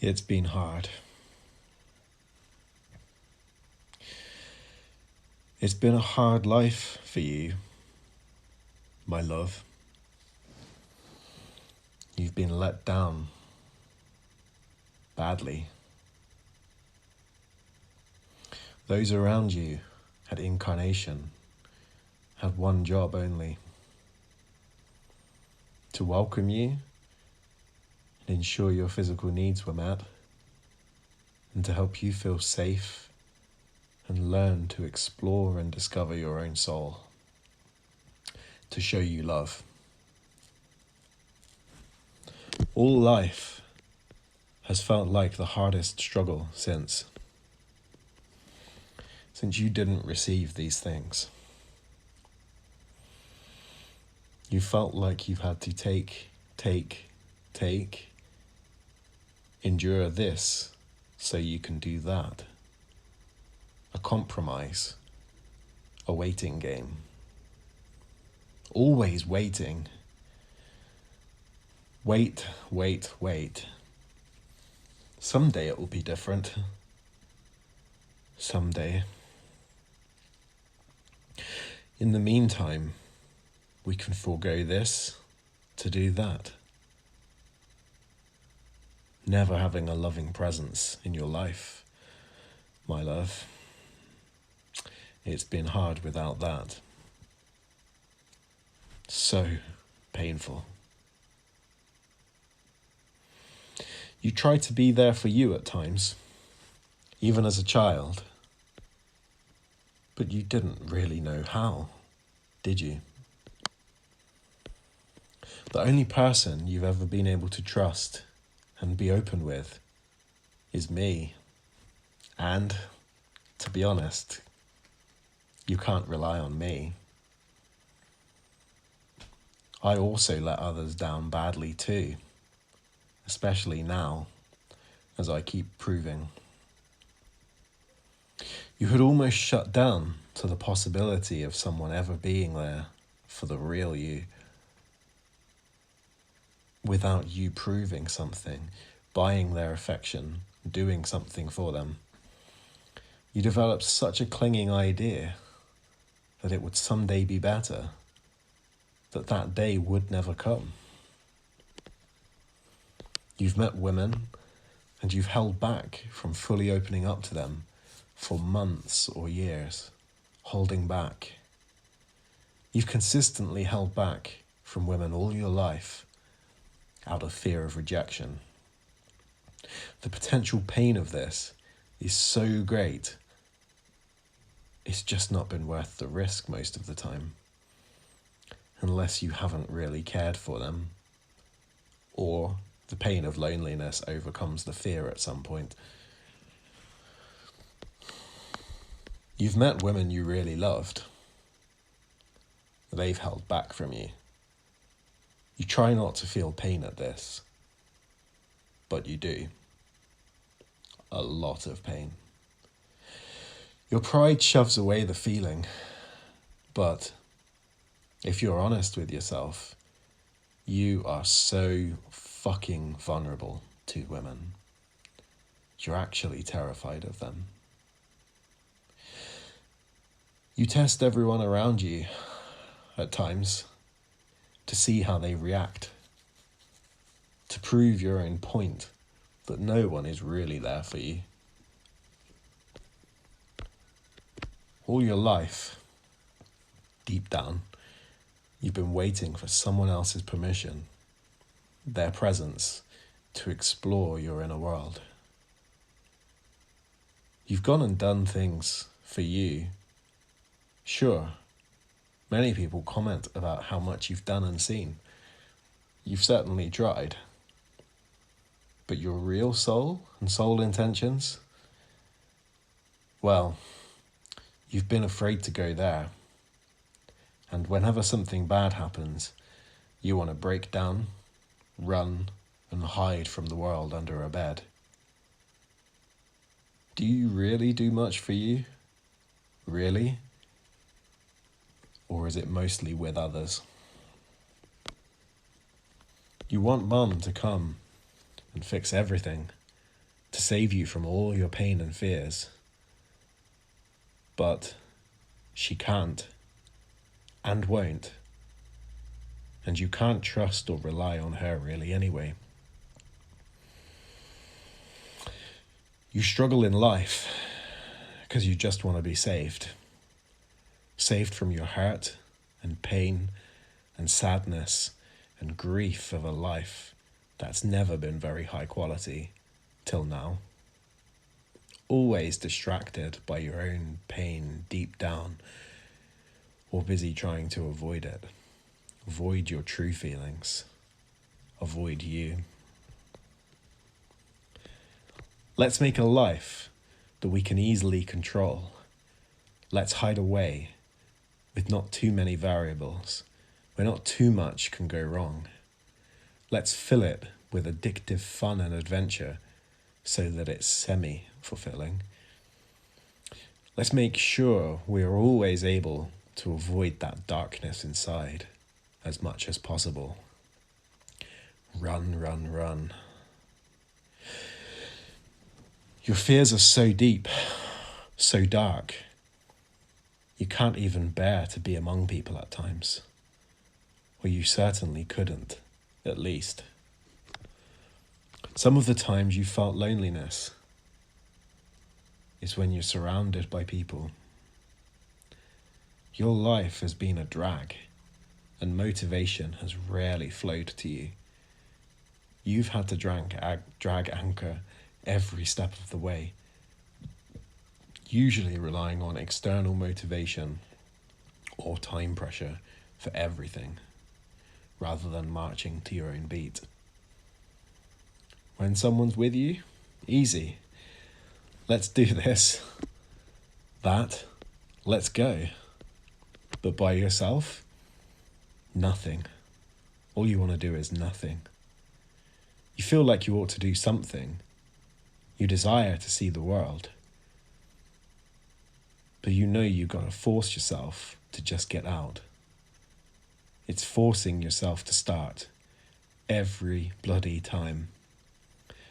It's been hard. It's been a hard life for you, my love. You've been let down badly. Those around you at incarnation had one job only: to welcome you and ensure your physical needs were met, and to help you feel safe and learn to explore and discover your own soul, to show you love. All life has felt like the hardest struggle since you didn't receive these things. You felt like you've had to take, endure this so you can do that. A compromise, a waiting game. Always waiting. Wait. Someday it will be different. Someday. In the meantime, we can forego this to do that. Never having a loving presence in your life, my love. It's been hard without that. So painful. You tried to be there for you at times, even as a child, but you didn't really know how, did you? The only person you've ever been able to trust and be open with is me. And, to be honest, you can't rely on me. I also let others down badly too, especially now, as I keep proving. You had almost shut down to the possibility of someone ever being there for the real you, without you proving something, buying their affection, doing something for them. You developed such a clinging idea that it would someday be better, that day would never come. You've met women and you've held back from fully opening up to them for months or years, holding back. You've consistently held back from women all your life out of fear of rejection. The potential pain of this is so great, it's just not been worth the risk most of the time, unless you haven't really cared for them, or the pain of loneliness overcomes the fear at some point. You've met women you really loved. They've held back from you. You try not to feel pain at this, but you do. A lot of pain. Your pride shoves away the feeling, but if you're honest with yourself, you are so fucking vulnerable to women. You're actually terrified of them. You test everyone around you at times to see how they react, to prove your own point that no one is really there for you. All your life, deep down, you've been waiting for someone else's permission, their presence, to explore your inner world. You've gone and done things for you. Sure, many people comment about how much you've done and seen. You've certainly tried. But your real soul and soul intentions? Well, you've been afraid to go there. And whenever something bad happens, you want to break down, run, and hide from the world under a bed. Do you really do much for you? Really? Or is it mostly with others? You want Mum to come and fix everything, to save you from all your pain and fears. But she can't and won't. And you can't trust or rely on her really anyway. You struggle in life because you just want to be saved. Saved from your hurt and pain and sadness and grief of a life that's never been very high quality till now. Always distracted by your own pain deep down, or busy trying to avoid it. Avoid your true feelings. Avoid you. Let's make a life that we can easily control. Let's hide away with not too many variables, where not too much can go wrong. Let's fill it with addictive fun and adventure so that it's semi-fulfilling. Let's make sure we are always able to avoid that darkness inside as much as possible. Run, run, run. Your fears are so deep, so dark, you can't even bear to be among people at times. Or you certainly couldn't, at least. Some of the times you felt loneliness is when you're surrounded by people. Your life has been a drag, and motivation has rarely flowed to you. You've had to drag anchor every step of the way, usually relying on external motivation or time pressure for everything, rather than marching to your own beat. When someone's with you, easy. Let's do this. That, let's go. But by yourself, nothing. All you want to do is nothing. You feel like you ought to do something. You desire to see the world. But you know you've got to force yourself to just get out. It's forcing yourself to start every bloody time.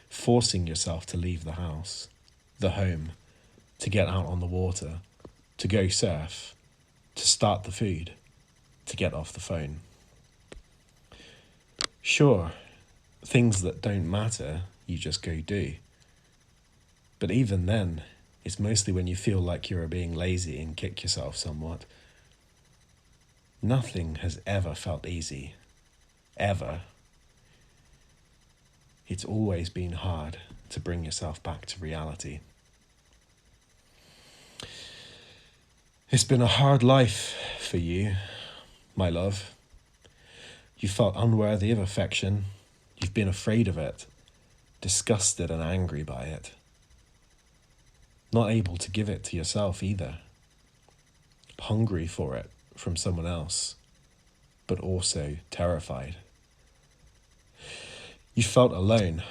Forcing yourself to leave the house, the home, to get out on the water, to go surf, to start the food, to get off the phone. Sure, things that don't matter, you just go do. But even then, it's mostly when you feel like you're being lazy and kick yourself somewhat. Nothing has ever felt easy. Ever. It's always been hard to bring yourself back to reality. It's been a hard life for you, my love. You felt unworthy of affection. You've been afraid of it, disgusted and angry by it. Not able to give it to yourself either. Hungry for it from someone else, but also terrified. You felt alone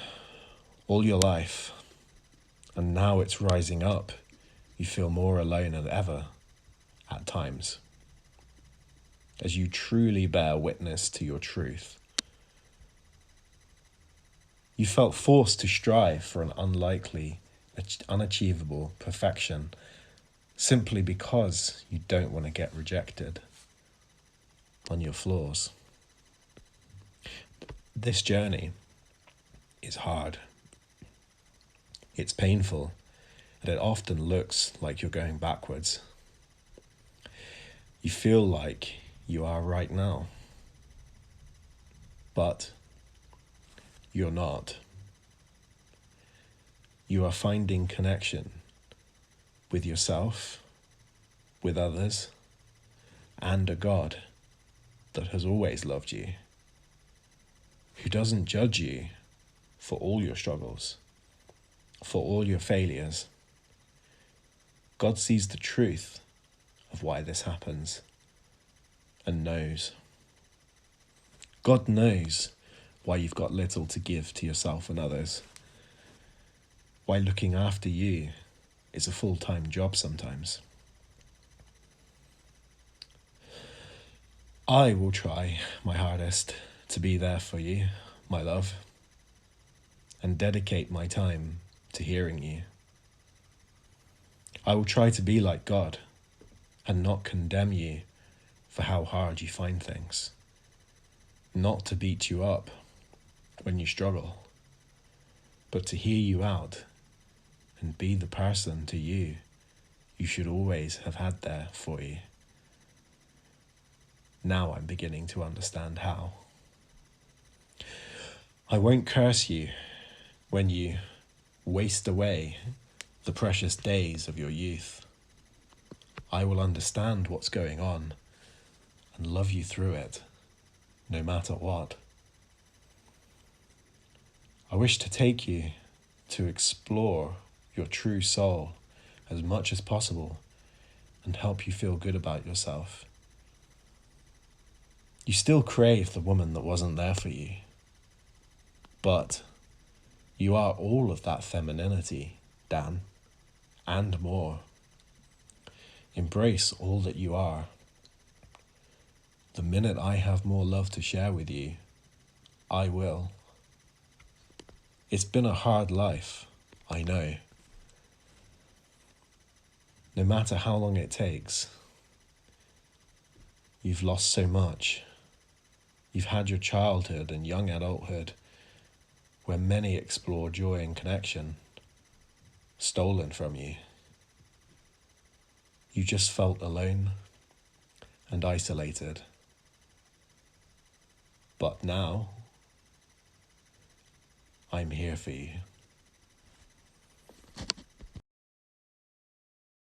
all your life, and now it's rising up. You feel more alone than ever at times, as you truly bear witness to your truth. You felt forced to strive for an unlikely, unachievable perfection simply because you don't want to get rejected on your flaws. This journey is hard. It's painful, and it often looks like you're going backwards. You feel like you are right now, but you're not. You are finding connection with yourself, with others, and a God that has always loved you, who doesn't judge you for all your struggles, for all your failures. God sees the truth of why this happens and knows. God knows why you've got little to give to yourself and others, why looking after you is a full-time job sometimes. I will try my hardest to be there for you, my love, and dedicate my time to hearing you. I will try to be like God and not condemn you for how hard you find things. Not to beat you up when you struggle, but to hear you out and be the person to you should always have had there for you. Now I'm beginning to understand how. I won't curse you when you waste away the precious days of your youth. I will understand what's going on and love you through it, no matter what. I wish to take you to explore your true soul as much as possible and help you feel good about yourself. You still crave the woman that wasn't there for you, but you are all of that femininity, Dan, and more. Embrace all that you are. The minute I have more love to share with you, I will. It's been a hard life, I know. No matter how long it takes, you've lost so much. You've had your childhood and young adulthood, where many explore joy and connection, stolen from you. You just felt alone and isolated. But now, I'm here for you.